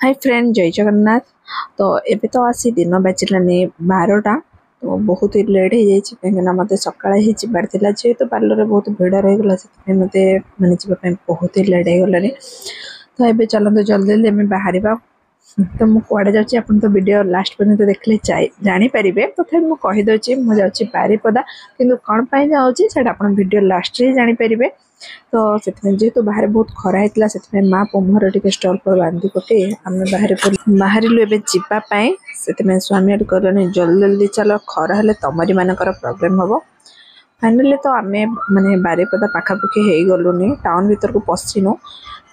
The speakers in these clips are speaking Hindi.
हाय फ्रेंड जय जगन्नाथ। तो एबे तो आसी दिन बाजिलानी 12टा। तो बहुत ही लेट हो जाइए कहीं मत सकाଳେ ही जबार था जेहेतु पार्लर बहुत भिड़ रहीगला से मत मैंने जावाई बहुत ही लेट हो गलानी। तो ये चलते जल्दी जल्दी आम बाहर। तो मुझे कड़े जाऊँगी आप तो वीडियो लास्ट पर्यंत देखले जानीपर। तथा मुझे कहीदे मुझे बारिपदा कि कौन पर जाऊँगी से वीडियो लास्ट ही जानीपर। तो जेहेतु बाहर बहुत खरा होता से माँ पुमर टे स्टल पर बांधि पकई आम बाहर जावाई से स्वामी कहने जल्दी जल्दी चल खरा हेल्ले तुमरी मानकर प्रोब्लेम हम। फाइनाली तो आम माने बारिपदा पाखापाखि हो गलुनी टाउन भीतर को पशिनु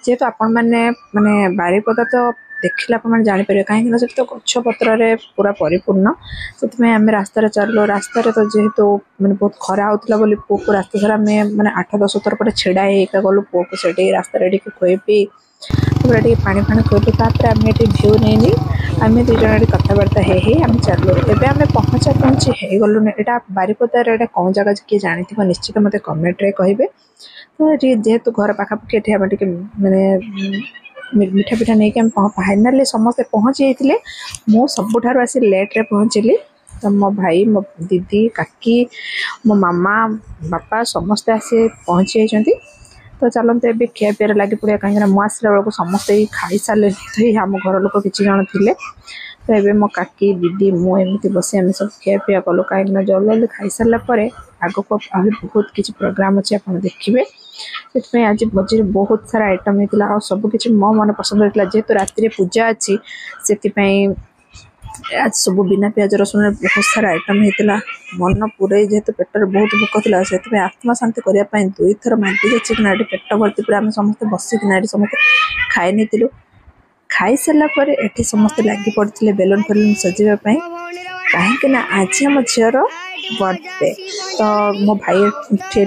जेहेतु आपण मैंने बारिपदा तो देखिले आप जापर कहीं से तो गछ पत्र पूरा परिपूर्ण से आम रास्तार चलो रास्तार तो जेहेतु मैंने बहुत खरा होता बोली पुओ को रास्ता सारा आम मैंने 8-10 थर पर छिड़ा होगा गलु पुओ को से रास्तार खुए पी पूरा पानी फाणी खुएलु आम ये भ्यू नहीं आम दुई जन कथबार्ता आम चलु एवं आम पहुँची हो गलुन। यहाँ बारिपदार यहाँ कौन जगह किए जानी निश्चित मत कमेंट रे कहे। तो जेहेतु घर पाखापाखि ये आम मैंने मिठा पिठा नहीं कि फाइनाली समस्ते पहुँची जाते मु सबुठार आसी लेट्रे पहुँचली। तो मो भाई मो दीदी काकी मो मामा बापा समस्ते आसी पहुँची जाती। तो चलते ए खिया पीर लगे पड़ा कहीं मुझे बेलू समस्ते खाई सारे तो आम घर लोक किसी जन थे। तो ये मो काकी दीदी मुझे बस आम सब खिया पिया कलु कहीं जल्दी जल्दी खाई सारापर आग को बहुत किसी प्रोग्राम अच्छे आप देखिए। से आज भोजी बहुत सारा आइटम होता और सबकि मो मन पसंद होता जेहेतु राति पूजा अच्छी से आज सब बिना प्याज रसुण बहुत सारा आइटम होता मन पूरे जेहेतु पेटर बहुत भोक था से आत्मा शांति करने 2 थर मांगी जाए पेट भर्ती पूरा आम समस्त बसिकिना समस्त खाई नहीं खाई सारापर ये समस्ते लगी पड़ते बेलून फेलून सजावाई कहीं आज आम झीर बर्थडे। तो मो भाई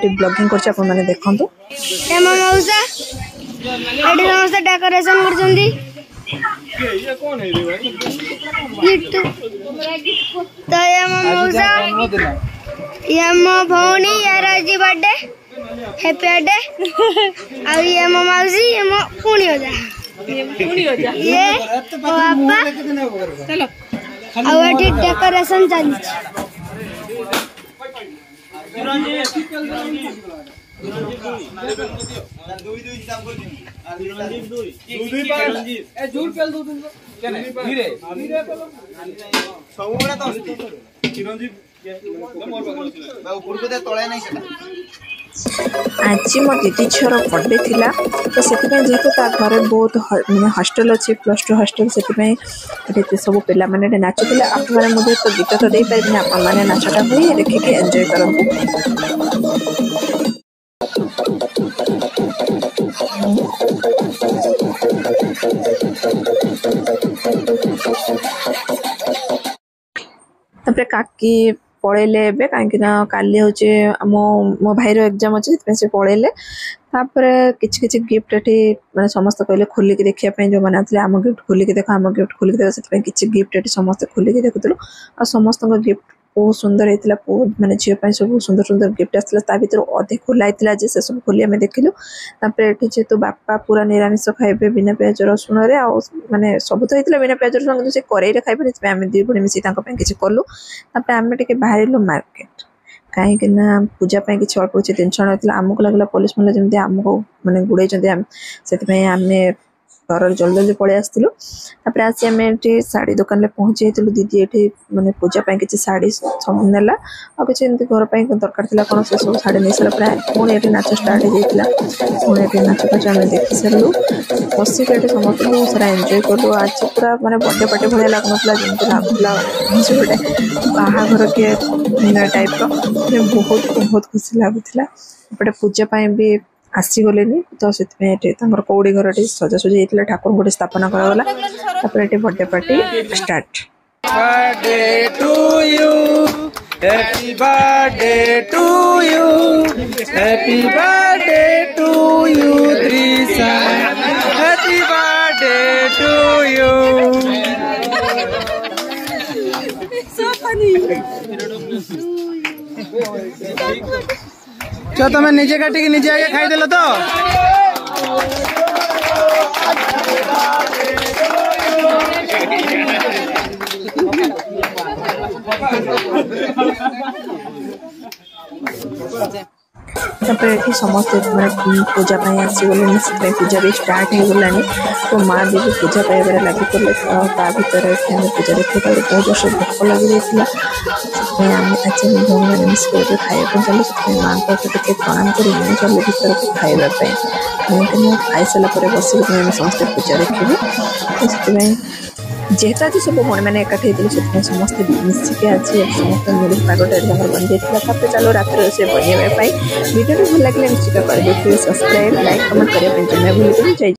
ब्लॉगिंग कर देखु डेकोरेशन तो ये मो भौणी यार आज बर्थडे हैप्पी बर्थडे आ ये मो मौसी ये मो पुणी हो जा ये पापा चलो आ डेकोरेशन चली आज मो दीदी झीर बर्थडे थिला। तो से जेहेतु घर बहुत मैंने हॉस्टल अच्छी +2 हॉस्टल से सब पिला मैंने नाचुले आप मुझे तो गीत तो दे पारे आपने नाचटा हुई देखिए एंजॉय करते। तापर काकी पलैले कहीं काली हूँ मो भाईर एग्जाम अच्छे से पलैले किसी गिफ्ट ये मैंने समस्त कहले खोलिक देखापी जो मैंने आते आम गिफ्ट खोलिक देख आम गिफ्ट खोलिक देख से किसी गिफ्ट ये समस्त खोलिक देखुलु आ समस्त गिफ्ट बहुत सुंदर होता माने झील सब सुंदर सुंदर गिफ्ट आसाला भर अधे खोला होता से सब खोली आम देखिलु। ये जेहेतु बापा पूरा निरामिष खाइबे बिना प्याज रसुण माने सब तो होता बिना प्याज रसुण से कड़े खाइबे आम 2 भणी मिसी किसी कलु। आम टे बाहर मार्केट कहीं पूजा किसी अल्प किसी जिन ना आमको लगला पुलिस मतलब जमी आमको मैंने गुड़े से आम घर जल्दी जल्दी पलि आसलु। आसी आम ये शाढ़ी दुकान में पहुँची जाइलु दीदी ये मैंने पूजा किसी शाढ़ी सब नेला और किसी घर दरकार था कौन से सब शाढ़ी नहीं सारा पुणी ये नाच स्टार्ट हो जाता पुणी ये नाच फाच आम देखी सारू बसिक ये समस्त बहुत सारा एंजॉय कलु। आज पूरा मैंने बर्थडे पार्टी भाया लगुला जमी लगुला गोटे बाहाघर किए टाइप बहुत बहुत खुशी लगुला। एपटे पूजा भी आसीगले तो से कौड़ी घर सजासजी होता ठाकुर गोटे स्थापना करागला birthday party start. Birthday to you, happy birthday to you, happy birthday to you, Trisha, happy birthday to you. So funny. क्या तुम्हें निजे काटी के निजे आगे खाई दिलो तो ये समस्ते मैंने पूजा आसगले से पूजा भी स्टार्ट हो गलानी तो माँ भी पूजा पाइबार लगी पड़े ता भर पूजा देखते बहुत वर्ष भोक लगी जाता आम आज भौणी मैंने मिसिक खाया चलो माँ को प्रणाम कर चलो भर को खावाई मुझे खाई सारापर बस समस्त पूजा देखी तो जेहेतु आज सब भौणी मैंने एकाठी होते समस्त मिसिक आज समस्त मिल पागटा बन जाता चलो रात से बनवाई वीडियो भल लगे निश्चित कर सब्सक्राइब लाइक कमेंट करने भूल।